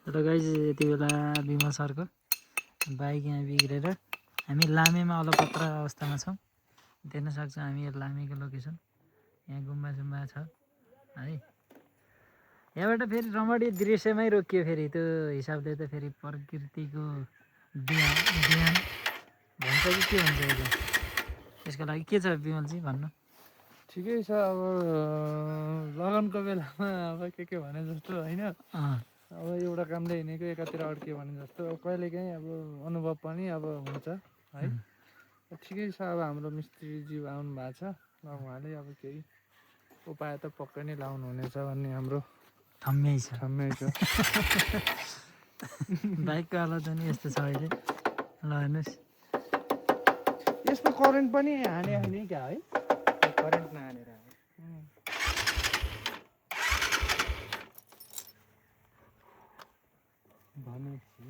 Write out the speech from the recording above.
र गाइज यति बेला विमल सरको बाइक यहाँ बिग्रेर हामी लामेमा अलपत्र अवस्थामा छौँ। देख्न सक्छौँ हामी यो लामेको लोकेसन। यहाँ गुम्बा सुम्बा छ है। यहाँबाट फेरि रमणीय दृश्यमै रोकियो। फेरि त्यो हिसाबले त फेरि प्रकृतिको बिहान भन्छ कि के भन्छ यसलाई? यसको लागि के छ विमलजी भन्नु? ठिकै छ। अब लगनको बेलामा अब के भने जस्तो होइन, अब एउटा कामले हिँडेको एकातिर अड्कियो भने जस्तो अब कहिलेकाहीँ अब अनुभव पनि अब हुन्छ है। ठिकै छ। अब हाम्रो मिस्त्रीज्यू आउनु भएको छ, उहाँले अब केही उपाय त पक्कै नै लाउनु हुनेछ भन्ने हाम्रो ठम्मै छ। बाइकको हालत पनि यस्तो छ अहिले। ल हेर्नुहोस्, यसमा करेन्ट पनि हाने क्या है? करेन्ट नहानेर भनेपछि